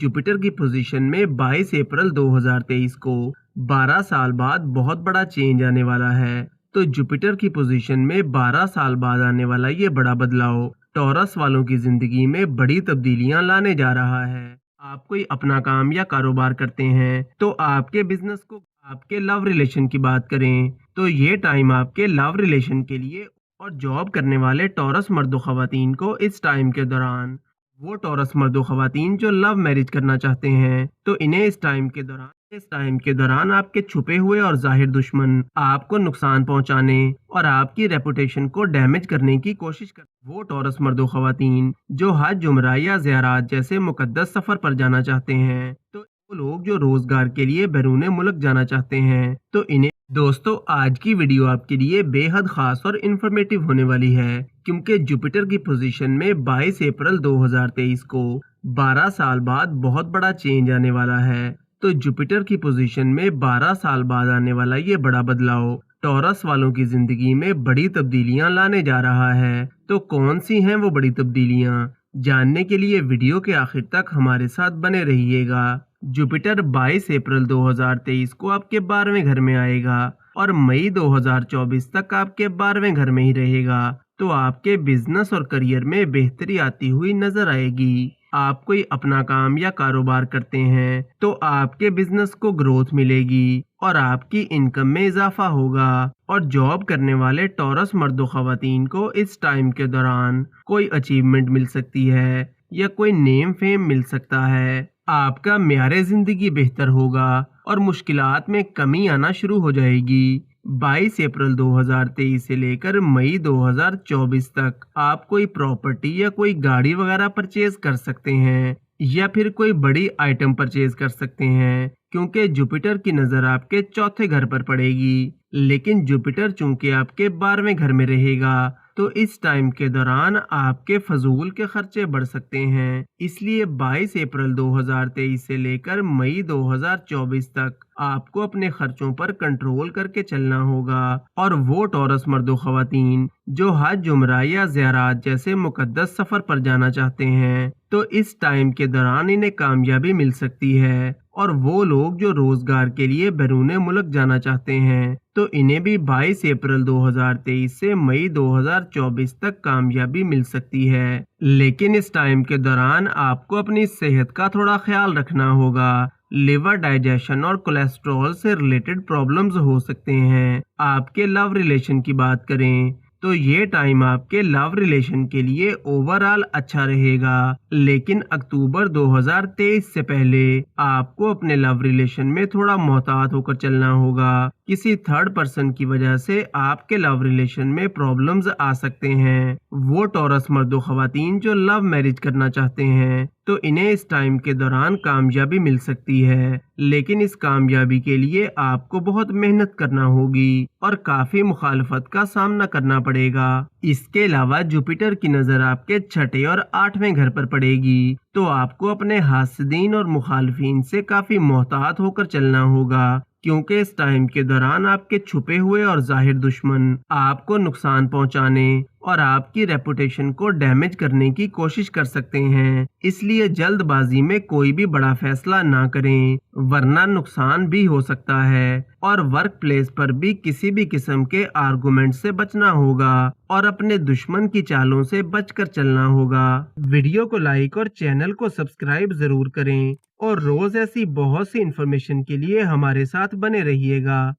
Jupiter की position में 22 अप्रैल 2023 को 12 साल बाद बहुत बड़ा चेंज आने वाला है। तो जुपिटर की पोजीशन में 12 साल बाद आने वाला ये बड़ा बदलाव टॉरस वालों की जिंदगी में बड़ी तब्दीलियां लाने जा रहा है। आप कोई अपना काम या कारोबार करते हैं तो आपके बिजनेस को आपके लव रिलेशन की बात करें तो ये टाइम आपके लव रिलेशन के लिए और जॉब करने वाले टॉरस मर्दो खवातीन को इस टाइम के दौरान वो टॉरस मर्दो खवातीन जो लव मैरिज करना चाहते हैं तो इन्हें इस टाइम के दौरान आपके छुपे हुए और जाहिर दुश्मन आपको नुकसान पहुंचाने और आपकी रेपुटेशन को डैमेज करने की कोशिश कर वो टॉरस मर्दो खवातीन जो हज उम्रा या ज़ियारत जैसे मुकद्दस सफर पर जाना चाहते हैं तो वो लोग जो रोजगार के लिए बैरून मुल्क जाना चाहते हैं तो इन्हें दोस्तों आज की वीडियो आपके लिए बेहद खास और इंफॉर्मेटिव होने वाली है क्योंकि जुपिटर की पोजीशन में 22 अप्रैल 2023 को 12 साल बाद बहुत बड़ा चेंज आने वाला है। तो जुपिटर की पोजीशन में 12 साल बाद आने वाला ये बड़ा बदलाव टॉरस वालों की जिंदगी में बड़ी तब्दीलियां लाने जा रहा है। तो कौन सी हैं वो बड़ी तब्दीलियां, जानने के लिए वीडियो के आखिर तक हमारे साथ बने रहिएगा। जुपिटर 22 अप्रैल 2023 को आपके 12वें घर में आएगा और मई 2024 तक आपके 12वें घर में ही रहेगा। तो आपके बिजनेस और करियर में बेहतरी आती हुई नजर आएगी। आप कोई अपना काम या कारोबार करते हैं तो आपके बिजनेस को ग्रोथ मिलेगी और आपकी इनकम में इजाफा होगा। और जॉब करने वाले टॉरस मर्दो खवातीन को इस टाइम के दौरान कोई अचीवमेंट मिल सकती है या कोई नेम फेम मिल सकता है। आपका म्यारे जिंदगी बेहतर होगा और मुश्किलात में कमी आना शुरू हो जाएगी। 22 अप्रैल 2023 से लेकर मई 2024 तक आप कोई प्रॉपर्टी या कोई गाड़ी वगैरह परचेज कर सकते हैं या फिर कोई बड़ी आइटम परचेज कर सकते हैं क्योंकि जुपिटर की नज़र आपके चौथे घर पर पड़ेगी। लेकिन जुपिटर चूंकि आपके 12वें घर में रहेगा तो इस टाइम के दौरान आपके फजूल के खर्चे बढ़ सकते हैं। इसलिए 22 अप्रैल 2023 से लेकर मई 2024 तक आपको अपने खर्चों पर कंट्रोल करके चलना होगा। और वो टॉरस मर्दो खवातीन जो हज उम्रा या ज़ियारत जैसे मुकद्दस सफर पर जाना चाहते हैं तो इस टाइम के दौरान इन्हें कामयाबी मिल सकती है। और वो लोग जो रोजगार के लिए बैरून मुल्क जाना चाहते हैं तो इन्हें भी 22 अप्रैल 2023 से मई 2024 तक कामयाबी मिल सकती है। लेकिन इस टाइम के दौरान आपको अपनी सेहत का थोड़ा ख्याल रखना होगा। लिवर, डाइजेशन और कोलेस्ट्रॉल से रिलेटेड प्रॉब्लम्स हो सकते हैं। आपके लव रिलेशन की बात करें तो ये टाइम आपके लव रिलेशन के लिए ओवरऑल अच्छा रहेगा। लेकिन अक्टूबर 2023 से पहले आपको अपने लव रिलेशन में थोड़ा मोहतात होकर चलना होगा। किसी थर्ड पर्सन की वजह से आपके लव रिलेशन में प्रॉब्लम्स आ सकते हैं। वो टॉरस मर्दो खवातीन जो लव मैरिज करना चाहते हैं तो इन्हें इस टाइम के दौरान कामयाबी मिल सकती है। लेकिन इस कामयाबी के लिए आपको बहुत मेहनत करना होगी और काफी मुखालफत का सामना करना पड़ेगा। इसके अलावा जुपिटर की नजर आपके छठे और 8वें घर पर पड़ेगी तो आपको अपने हासिदीन और मुखालफिन से काफी मोहतात होकर चलना होगा क्योंकि इस टाइम के दौरान आपके छुपे हुए और जाहिर दुश्मन आपको नुकसान पहुंचाने और आपकी रेपुटेशन को डैमेज करने की कोशिश कर सकते हैं। इसलिए जल्दबाजी में कोई भी बड़ा फैसला ना करें वरना नुकसान भी हो सकता है। और वर्क प्लेस पर भी किसी भी किस्म के आर्गुमेंट से बचना होगा और अपने दुश्मन की चालों से बचकर चलना होगा। वीडियो को लाइक और चैनल को सब्सक्राइब जरूर करें और रोज ऐसी बहुत सी इंफॉर्मेशन के लिए हमारे साथ बने रहिएगा।